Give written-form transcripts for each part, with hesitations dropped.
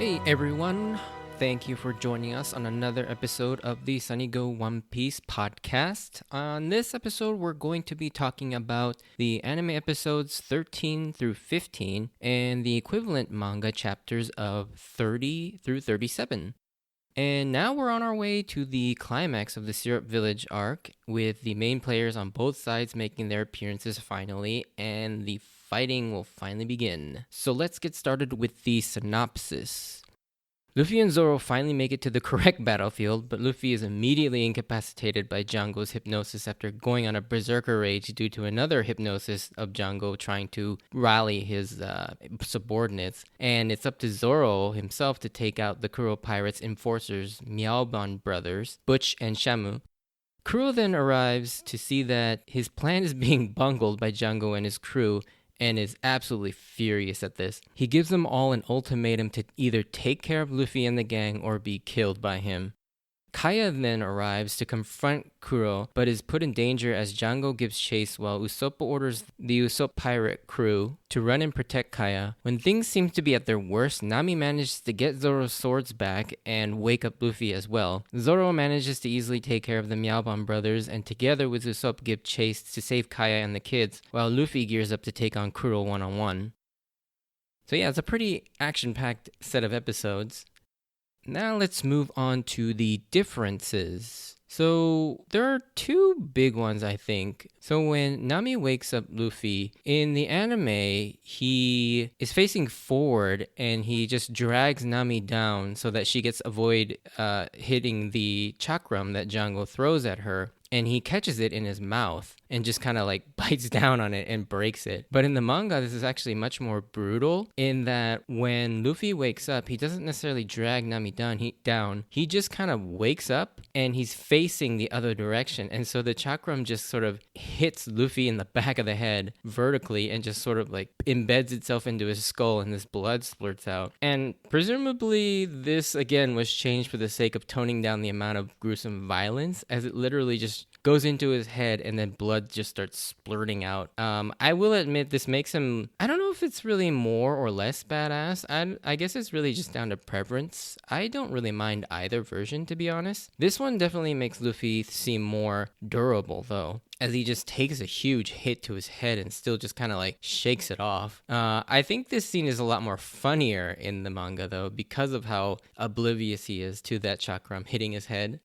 Hey everyone, thank you for joining us on another episode of the Sunny Go One Piece podcast. On this episode, we're going to be talking about the anime episodes 13 through 15 and the equivalent manga chapters of 30 through 37. And now we're on our way to the climax of the Syrup Village arc, with the main players on both sides making their appearances finally, and the fighting will finally begin. So let's get started with the synopsis. Luffy and Zoro finally make it to the correct battlefield, but Luffy is immediately incapacitated by Django's hypnosis after going on a berserker rage due to another hypnosis of Django trying to rally his subordinates. And it's up to Zoro himself to take out the Kuro Pirates' enforcers, Miaoban brothers, Butch and Shamu. Kuro then arrives to see that his plan is being bungled by Django and his crew, and is absolutely furious at this. He gives them all an ultimatum to either take care of Luffy and the gang or be killed by him. Kaya then arrives to confront Kuro, but is put in danger as Django gives chase while Usopp orders the Usopp pirate crew to run and protect Kaya. When things seem to be at their worst, Nami manages to get Zoro's swords back and wake up Luffy as well. Zoro manages to easily take care of the Miaoban brothers and together with Usopp give chase to save Kaya and the kids, while Luffy gears up to take on Kuro one-on-one. So yeah, it's a pretty action-packed set of episodes. Now let's move on to the differences. So there are two big ones, I think. So when Nami wakes up Luffy, in the anime, he is facing forward and he just drags Nami down so that she gets avoid hitting the chakram that Django throws at her. And he catches it in his mouth and just kind of like bites down on it and breaks it. But in the manga, this is actually much more brutal in that when Luffy wakes up, he doesn't necessarily drag Nami down. He just kind of wakes up and he's facing the other direction. And so the chakram just sort of hits Luffy in the back of the head vertically and just sort of like embeds itself into his skull and this blood splurts out. And presumably this again was changed for the sake of toning down the amount of gruesome violence, as it literally just goes into his head and then blood just starts splurting out. I will admit this makes him, I don't know if it's really more or less badass. I guess it's really just down to preference. I don't really mind either version, to be honest. This one definitely makes Luffy seem more durable though, as he just takes a huge hit to his head and still just kind of like shakes it off. I think this scene is a lot more funnier in the manga though, because of how oblivious he is to that chakram hitting his head.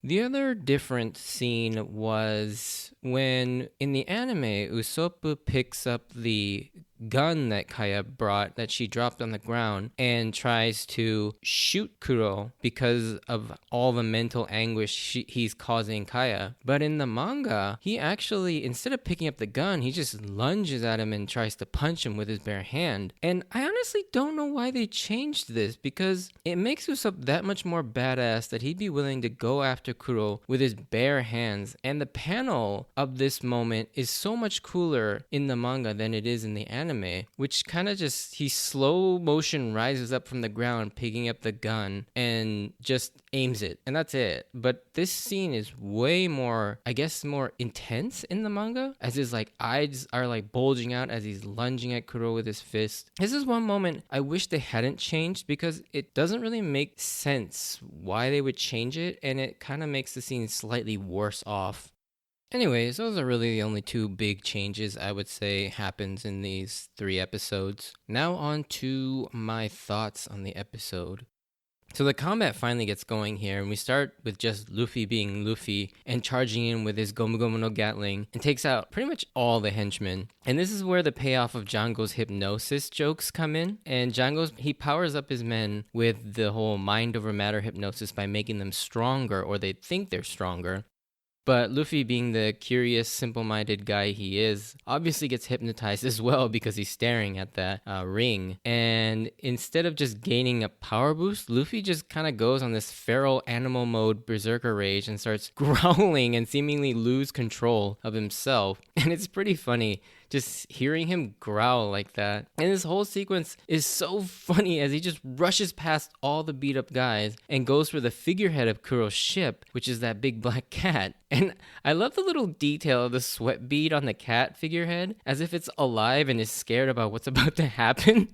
The other different scene was when, in the anime, Usopp picks up the gun that Kaya brought that she dropped on the ground and tries to shoot Kuro because of all the mental anguish he's causing Kaya. But in the manga, he actually, instead of picking up the gun, he just lunges at him and tries to punch him with his bare hand. And I honestly don't know why they changed this, because it makes Usopp that much more badass that he'd be willing to go after Kuro with his bare hands. And the panel of this moment is so much cooler in the manga than it is in the anime, which kind of just, he slow motion rises up from the ground picking up the gun and just aims it, and that's it. But this scene is way more, I guess, more intense in the manga, as his like eyes are like bulging out as he's lunging at Kuro with his fist. This is one moment I wish they hadn't changed, because it doesn't really make sense why they would change it, and it kind of makes the scene slightly worse off. Anyways, those are really the only two big changes I would say happens in these 3 episodes. Now on to my thoughts on the episode. So the combat finally gets going here, and we start with just Luffy being Luffy and charging in with his Gomu Gomu no Gatling and takes out pretty much all the henchmen. And this is where the payoff of Django's hypnosis jokes come in. And he powers up his men with the whole mind over matter hypnosis by making them stronger, or they think they're stronger. But Luffy, being the curious, simple-minded guy he is, obviously gets hypnotized as well because he's staring at that ring. And instead of just gaining a power boost, Luffy just kind of goes on this feral animal mode berserker rage and starts growling and seemingly lose control of himself. And it's pretty funny just hearing him growl like that. And this whole sequence is so funny as he just rushes past all the beat up guys and goes for the figurehead of Kuro's ship, which is that big black cat. And I love the little detail of the sweat bead on the cat figurehead, as if it's alive and is scared about what's about to happen.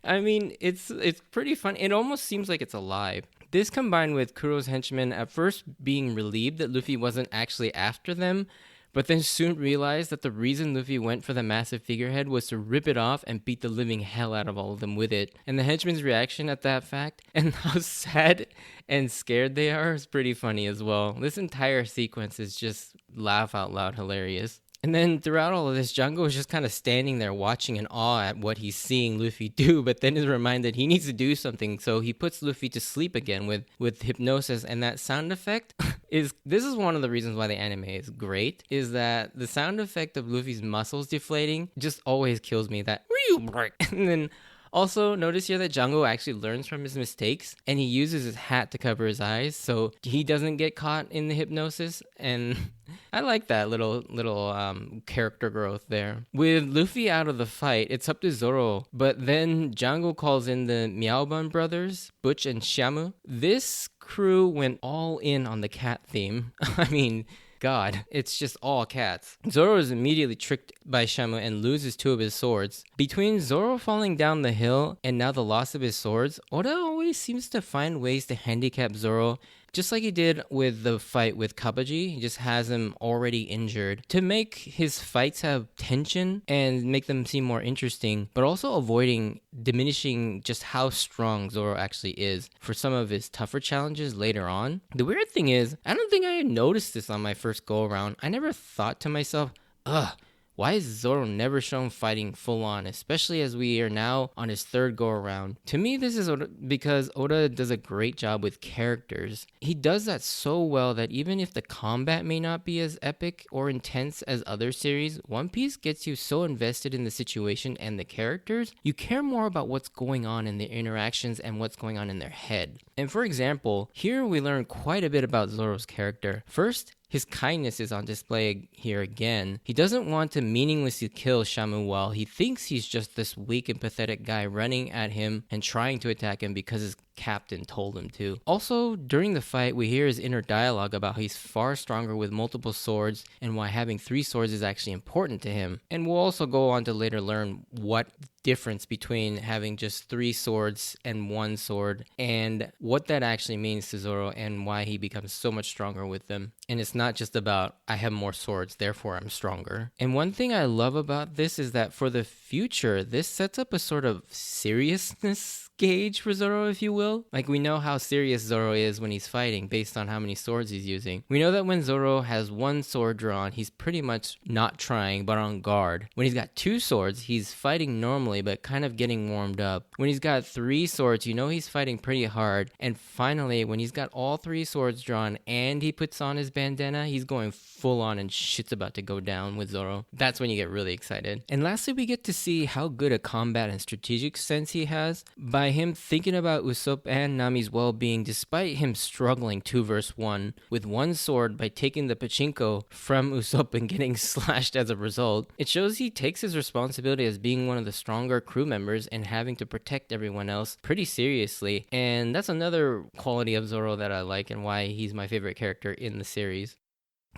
I mean, it's pretty fun. It almost seems like it's alive. This combined with Kuro's henchmen at first being relieved that Luffy wasn't actually after them, but then soon realized that the reason Luffy went for the massive figurehead was to rip it off and beat the living hell out of all of them with it. And the henchmen's reaction at that fact and how sad and scared they are is pretty funny as well. This entire sequence is just laugh out loud hilarious. And then throughout all of this, Django is just kind of standing there watching in awe at what he's seeing Luffy do, but then is reminded he needs to do something, so he puts Luffy to sleep again with hypnosis, and that sound effect this is one of the reasons why the anime is great, is that the sound effect of Luffy's muscles deflating just always kills me, that and then also, notice here that Django actually learns from his mistakes and he uses his hat to cover his eyes so he doesn't get caught in the hypnosis. And I like that little character growth there. With Luffy out of the fight, it's up to Zoro, but then Django calls in the Meowbun brothers, Butch and Shamu. This crew went all in on the cat theme. I mean, God, it's just all cats. Zoro is immediately tricked by Shamu and loses 2 of his swords. Between Zoro falling down the hill and now the loss of his swords, Oda always seems to find ways to handicap Zoro, just like he did with the fight with Kabaji. He just has him already injured to make his fights have tension and make them seem more interesting, but also avoiding diminishing just how strong Zoro actually is for some of his tougher challenges later on. The weird thing is, I don't think I had noticed this on my first go around. I never thought to myself, why is Zoro never shown fighting full on, especially as we are now on his 3rd go around? To me, this is because Oda does a great job with characters. He does that so well that even if the combat may not be as epic or intense as other series, One Piece gets you so invested in the situation and the characters, you care more about what's going on in their interactions and what's going on in their head. And for example, here we learn quite a bit about Zoro's character. First, his kindness is on display here again. He doesn't want to meaninglessly kill Shamu while he thinks he's just this weak and pathetic guy running at him and trying to attack him because his captain told him to. Also, during the fight, we hear his inner dialogue about how he's far stronger with multiple swords and why having 3 swords is actually important to him. And we'll also go on to later learn what difference between having just 3 swords and 1 sword and what that actually means to Zoro and why he becomes so much stronger with them. And it's not just about, I have more swords, therefore I'm stronger. And one thing I love about this is that for the future, this sets up a sort of seriousness gauge for Zoro, if you will. Like, we know how serious Zoro is when he's fighting based on how many swords he's using. We know that when Zoro has 1 sword drawn, he's pretty much not trying but on guard. When he's got 2 swords, he's fighting normally but kind of getting warmed up. When he's got 3 swords, you know he's fighting pretty hard. And finally, when he's got all 3 swords drawn and he puts on his bandana, he's going full on and shit's about to go down with Zoro. That's when you get really excited. And lastly, we get to see how good a combat and strategic sense he has by him thinking about Usopp and Nami's well-being despite him struggling 2 versus 1 with 1 sword by taking the pachinko from Usopp and getting slashed as a result. It shows he takes his responsibility as being one of the stronger crew members and having to protect everyone else pretty seriously, and that's another quality of Zoro that I like and why he's my favorite character in the series.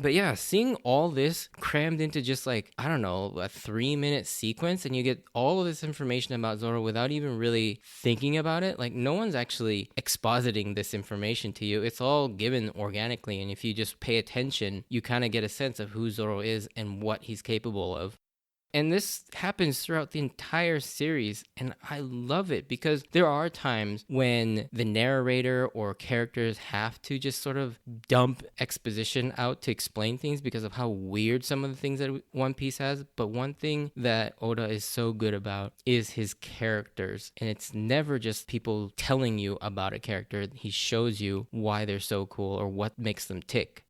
But yeah, seeing all this crammed into just like, I don't know, a 3-minute sequence, and you get all of this information about Zoro without even really thinking about it. Like, no one's actually expositing this information to you. It's all given organically, and if you just pay attention, you kind of get a sense of who Zoro is and what he's capable of. And this happens throughout the entire series, and I love it because there are times when the narrator or characters have to just sort of dump exposition out to explain things because of how weird some of the things that One Piece has. But one thing that Oda is so good about is his characters, and it's never just people telling you about a character. He shows you why they're so cool or what makes them tick.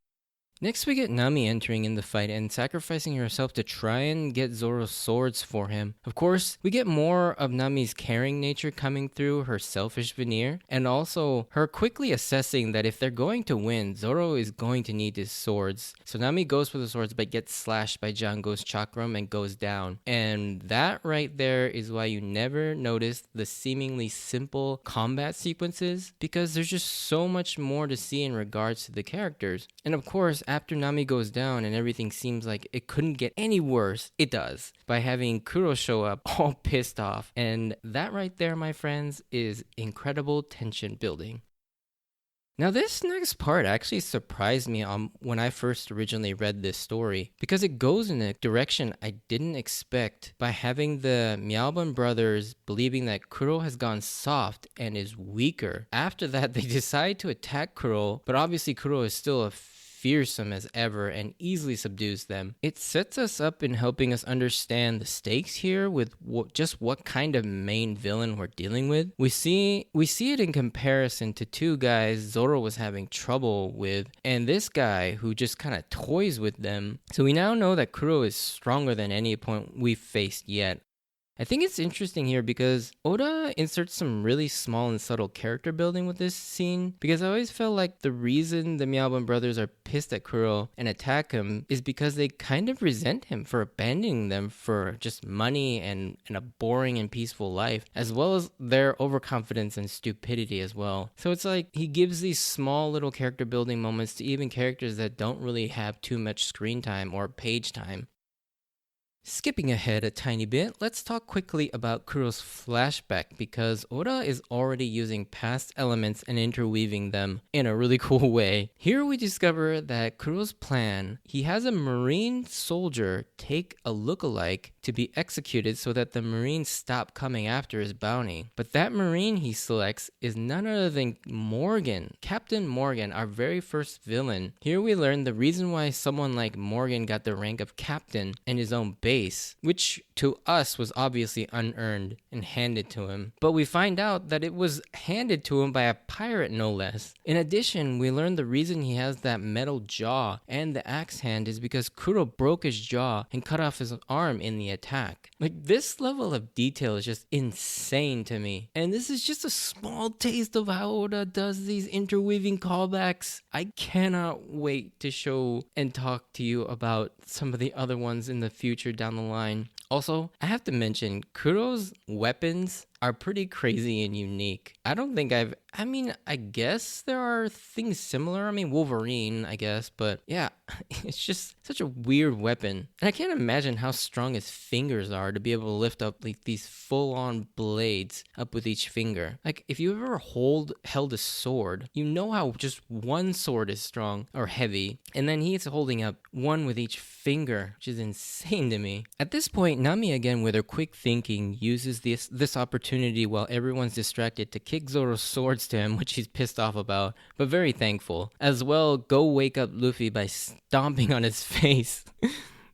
Next, we get Nami entering in the fight and sacrificing herself to try and get Zoro's swords for him. Of course, we get more of Nami's caring nature coming through her selfish veneer, and also her quickly assessing that if they're going to win, Zoro is going to need his swords. So Nami goes for the swords but gets slashed by Django's chakram and goes down. And that right there is why you never notice the seemingly simple combat sequences, because there's just so much more to see in regards to the characters. And of course, after Nami goes down and everything seems like it couldn't get any worse, it does, by having Kuro show up all pissed off. And that right there, my friends, is incredible tension building. Now, this next part actually surprised me when I first originally read this story, because it goes in a direction I didn't expect by having the Miaoban brothers believing that Kuro has gone soft and is weaker. After that, they decide to attack Kuro, but obviously Kuro is still a fearsome as ever and easily subdues them. It sets us up in helping us understand the stakes here with just what kind of main villain we're dealing with. We see it in comparison to two guys Zoro was having trouble with, and this guy who just kind of toys with them. So we now know that Kuro is stronger than any opponent we've faced yet. I think it's interesting here because Oda inserts some really small and subtle character building with this scene, because I always felt like the reason the Miaoban brothers are pissed at Kuro and attack him is because they kind of resent him for abandoning them for just money and a boring and peaceful life, as well as their overconfidence and stupidity as well. So it's like he gives these small little character building moments to even characters that don't really have too much screen time or page time. Skipping ahead a tiny bit, let's talk quickly about Kuro's flashback, because Oda is already using past elements and interweaving them in a really cool way. Here we discover that Kuro's plan, he has a marine soldier take a lookalike to be executed so that the marines stop coming after his bounty. But that marine he selects is none other than Morgan, Captain Morgan, our very first villain. Here we learn the reason why someone like Morgan got the rank of captain in his own base, which to us was obviously unearned and handed to him. But we find out that it was handed to him by a pirate, no less. In addition, we learn the reason he has that metal jaw and the axe hand is because Kuro broke his jaw and cut off his arm in the attack. Like, this level of detail is just insane to me. And this is just a small taste of how Oda does these interweaving callbacks. I cannot wait to show and talk to you about some of the other ones in the future down the line. Also, I have to mention, Kuro's weapons are pretty crazy and unique. I guess there are things similar. Wolverine, I guess, but yeah, it's just such a weird weapon. And I can't imagine how strong his fingers are to be able to lift up like these full-on blades up with each finger. Like, if you ever held a sword, you know how just one sword is strong or heavy, and then he's holding up one with each finger, which is insane to me. At this point, Nami, again with her quick thinking, uses this opportunity while everyone's distracted to kick Zoro's swords to him, which he's pissed off about, but very thankful. As well, go wake up Luffy by stomping on his face.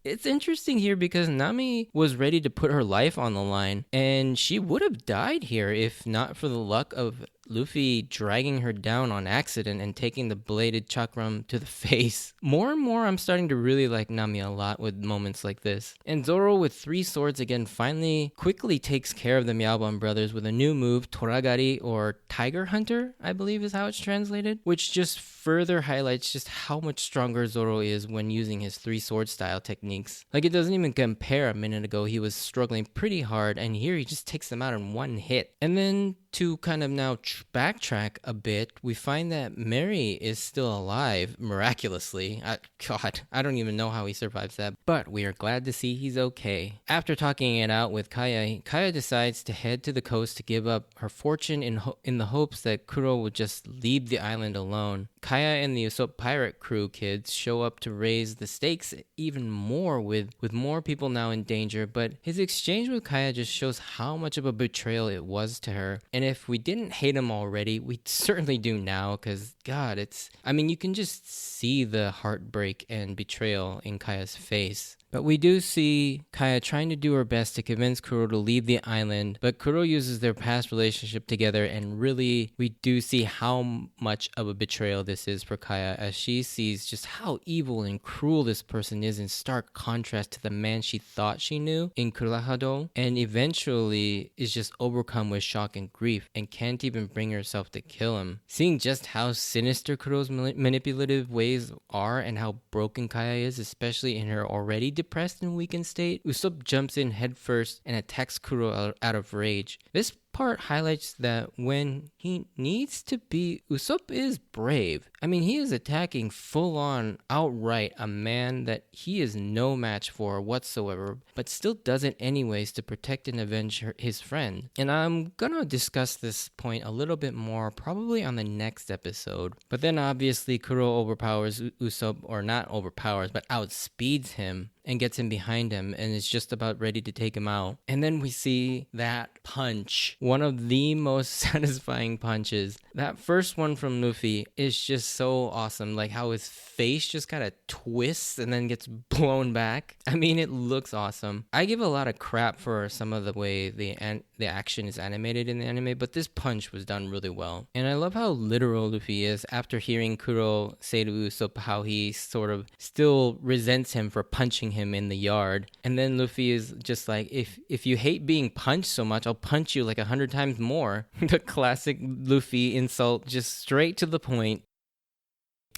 It's interesting here because Nami was ready to put her life on the line, and she would have died here if not for the luck of Luffy dragging her down on accident and taking the bladed chakram to the face. More and more, I'm starting to really like Nami a lot with moments like this. And Zoro, with 3 swords again, finally quickly takes care of the Miaoban brothers with a new move, Toragari, or Tiger Hunter, I believe is how it's translated, which just further highlights just how much stronger Zoro is when using his 3 sword style techniques. Like, it doesn't even compare. A minute ago, he was struggling pretty hard, and here he just takes them out in one hit. And then to kind of now backtrack a bit, we find that Mary is still alive, miraculously. God, I don't even know how he survives that, but we are glad to see he's okay. After talking it out with Kaya decides to head to the coast to give up her fortune in the hopes that Kuro would just leave the island alone. Kaya and the Usopp pirate crew kids show up to raise the stakes even more with more people now in danger, but his exchange with Kaya just shows how much of a betrayal it was to her. And if we didn't hate him already, we certainly do now, because God, you can just see the heartbreak and betrayal in Kaya's face. But we do see Kaya trying to do her best to convince Kuro to leave the island, but Kuro uses their past relationship together, and really we do see how much of a betrayal this is for Kaya, as she sees just how evil and cruel this person is in stark contrast to the man she thought she knew in Kurahado, and eventually is just overcome with shock and grief and can't even bring herself to kill him. Seeing just how sinister Kuro's manipulative ways are and how broken Kaya is, especially in her already depressed and weakened state, Usopp jumps in headfirst and attacks Kuro out of rage. This part highlights that when he needs to be, Usopp is brave. I mean, he is attacking full on, outright, a man that he is no match for whatsoever, but still does it anyways to protect and avenge his friend. And I'm gonna discuss this point a little bit more probably on the next episode. But then obviously Kuro overpowers Usopp, or not overpowers, but outspeeds him and gets him behind him and is just about ready to take him out. And then we see that punch, one of the most satisfying punches. That first one from Luffy is just so awesome, like how his face just kind of twists and then gets blown back. I mean, it looks awesome. I give a lot of crap for some of the way the action is animated in the anime, but this punch was done really well. And I love how literal Luffy is after hearing Kuro say to Usopp how he sort of still resents him for punching him in the yard. And then Luffy is just like, if you hate being punched so much, I'll punch you like 100 times more. The classic Luffy insult, just straight to the point.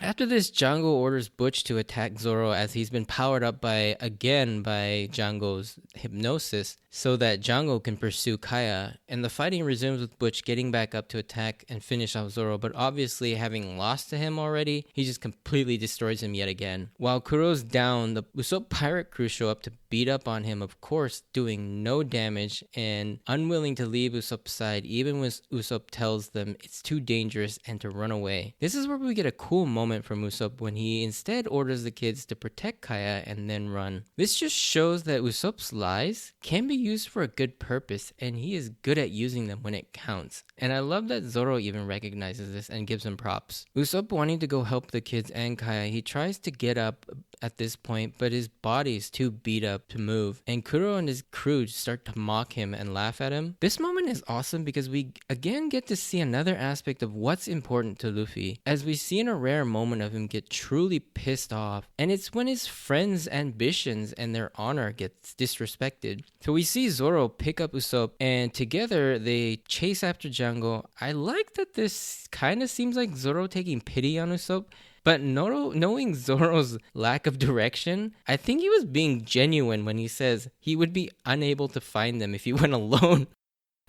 After this, Django orders Butch to attack Zoro as he's been powered up by Django's hypnosis so that Django can pursue Kaya, and the fighting resumes with Butch getting back up to attack and finish off Zoro, but obviously having lost to him already, he just completely destroys him yet again. While Kuro's down, the Usopp pirate crew show up to beat up on him, of course doing no damage and unwilling to leave Usopp's side even when Usopp tells them it's too dangerous and to run away. This is where we get a cool moment from Usopp when he instead orders the kids to protect Kaya and then run. This just shows that Usopp's lies can be used for a good purpose, and he is good at using them when it counts. And I love that Zoro even recognizes this and gives him props. Usopp wanting to go help the kids and Kaya, he tries to get up at this point, but his body is too beat up to move, and Kuro and his crew start to mock him and laugh at him. This moment is awesome because we again get to see another aspect of what's important to Luffy, as we see in a rare moment of him get truly pissed off, and it's when his friends' ambitions and their honor gets disrespected. So we see Zoro pick up Usopp, and together they chase after Django. I like that this kind of seems like Zoro taking pity on Usopp, but knowing Zoro's lack of direction, I think he was being genuine when he says he would be unable to find them if he went alone.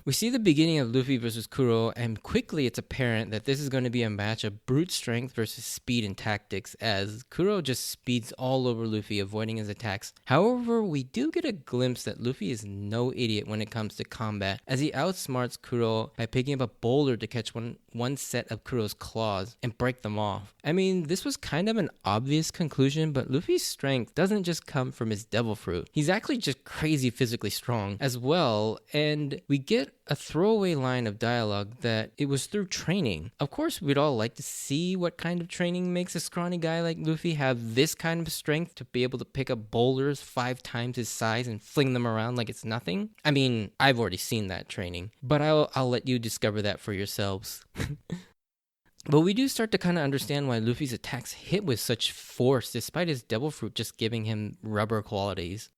We see the beginning of Luffy versus Kuro, and quickly it's apparent that this is going to be a match of brute strength versus speed and tactics, as Kuro just speeds all over Luffy, avoiding his attacks. However, we do get a glimpse that Luffy is no idiot when it comes to combat, as he outsmarts Kuro by picking up a boulder to catch one set of Kuro's claws and break them off. I mean, this was kind of an obvious conclusion, but Luffy's strength doesn't just come from his devil fruit. He's actually just crazy physically strong as well, and we get a throwaway line of dialogue that it was through training. Of course, we'd all like to see what kind of training makes a scrawny guy like Luffy have this kind of strength to be able to pick up boulders 5 times his size and fling them around like it's nothing. I mean, I've already seen that training, but I'll let you discover that for yourselves. But we do start to kind of understand why Luffy's attacks hit with such force despite his devil fruit just giving him rubber qualities.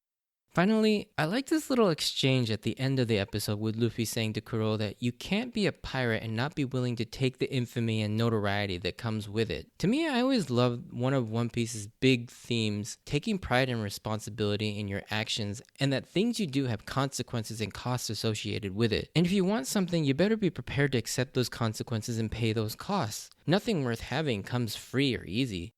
Finally, I like this little exchange at the end of the episode with Luffy saying to Kuro that you can't be a pirate and not be willing to take the infamy and notoriety that comes with it. To me, I always loved one of One Piece's big themes, taking pride and responsibility in your actions, and that things you do have consequences and costs associated with it. And if you want something, you better be prepared to accept those consequences and pay those costs. Nothing worth having comes free or easy.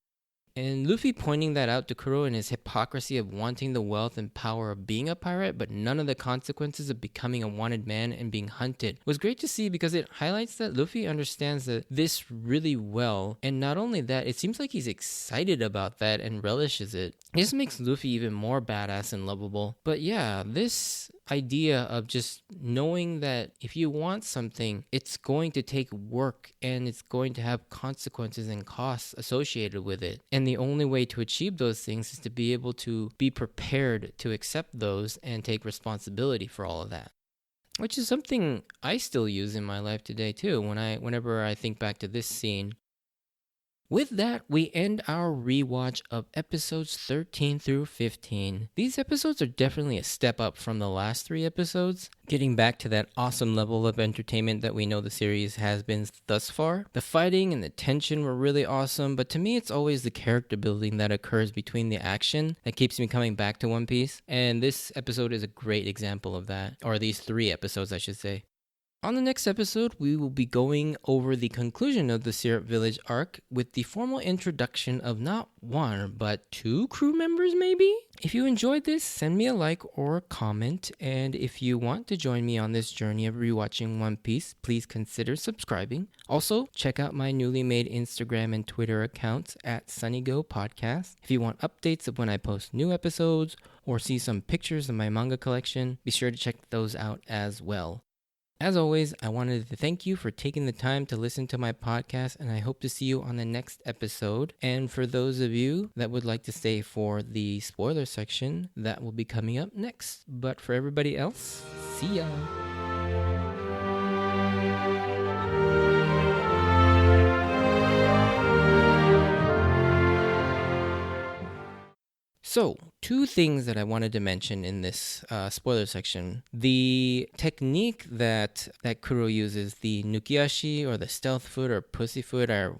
And Luffy pointing that out to Kuro in his hypocrisy of wanting the wealth and power of being a pirate, but none of the consequences of becoming a wanted man and being hunted, was great to see because it highlights that Luffy understands this really well. And not only that, it seems like he's excited about that and relishes it. This makes Luffy even more badass and lovable. But yeah, this idea of just knowing that if you want something, it's going to take work and it's going to have consequences and costs associated with it. And the only way to achieve those things is to be able to be prepared to accept those and take responsibility for all of that. Which is something I still use in my life today too, whenever I think back to this scene. With that, we end our rewatch of episodes 13 through 15. These episodes are definitely a step up from the last 3 episodes, getting back to that awesome level of entertainment that we know the series has been thus far. The fighting and the tension were really awesome, but to me it's always the character building that occurs between the action that keeps me coming back to One Piece, and this episode is a great example of that, or these 3 episodes I should say. On the next episode, we will be going over the conclusion of the Syrup Village arc with the formal introduction of not one, but two crew members, maybe? If you enjoyed this, send me a like or a comment, and if you want to join me on this journey of rewatching One Piece, please consider subscribing. Also, check out my newly made Instagram and Twitter accounts at SunnyGo Podcast. If you want updates of when I post new episodes or see some pictures of my manga collection, be sure to check those out as well. As always, I wanted to thank you for taking the time to listen to my podcast, and I hope to see you on the next episode. And for those of you that would like to stay for the spoiler section, that will be coming up next. But for everybody else, see ya! So, two things that I wanted to mention in this spoiler section. The technique that Kuro uses, the nukiashi or the stealth foot or pussy foot, or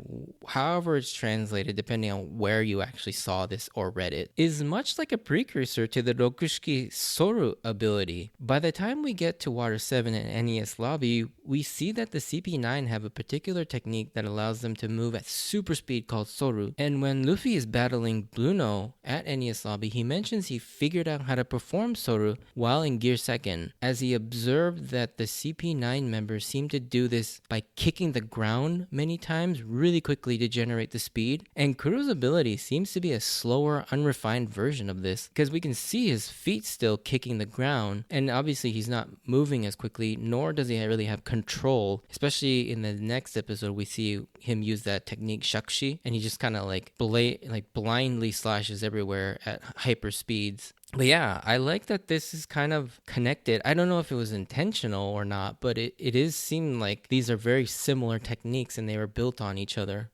however it's translated depending on where you actually saw this or read it, is much like a precursor to the Rokushiki Soru ability. By the time we get to Water 7 and NES Lobby, we see that the CP9 have a particular technique that allows them to move at super speed called Soru. And when Luffy is battling Bluno at NES Lobby, he mentions he figured out how to perform Soru while in Gear 2nd, as he observed that the CP9 members seem to do this by kicking the ground many times really quickly to generate the speed. And Kuro's ability seems to be a slower, unrefined version of this, because we can see his feet still kicking the ground, and obviously he's not moving as quickly, nor does he really have control. Especially in the next episode, we see him use that technique Shakshi, and he just kind of like blindly slashes everywhere at hyper speeds. But yeah, I like that this is kind of connected. I don't know if it was intentional or not, but it is seem like these are very similar techniques and they were built on each other.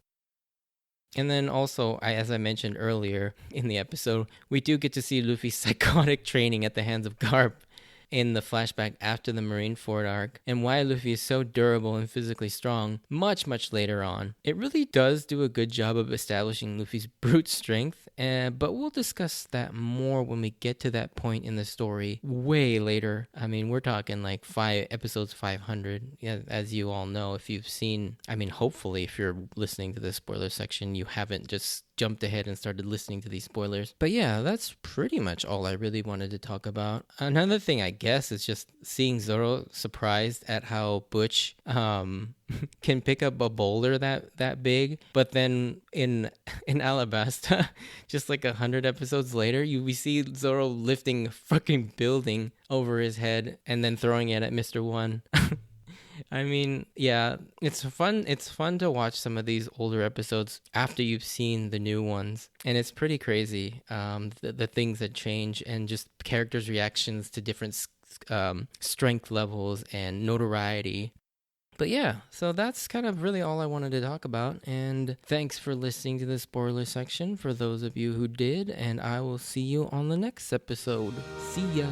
And then also, as I mentioned earlier in the episode, we do get to see Luffy's psychotic training at the hands of Garp in the flashback after the Marineford arc, and why Luffy is so durable and physically strong much later on. It really does do a good job of establishing Luffy's brute strength, but we'll discuss that more when we get to that point in the story way later. I mean, we're talking like episodes 500, yeah, as you all know. If you've seen, I mean, hopefully if you're listening to the spoiler section, you haven't just jumped ahead and started listening to these spoilers. But yeah, that's pretty much all I really wanted to talk about. Another thing, I guess, is just seeing Zoro surprised at how Butch can pick up a boulder that big, but then in Alabasta, just like 100 episodes later, we see Zoro lifting a fucking building over his head and then throwing it at Mr. One. I mean, yeah, it's fun to watch some of these older episodes after you've seen the new ones, and it's pretty crazy, the things that change and just characters' reactions to different strength levels and notoriety. But yeah, so that's kind of really all I wanted to talk about, and thanks for listening to the spoiler section for those of you who did, and I will see you on the next episode. See ya!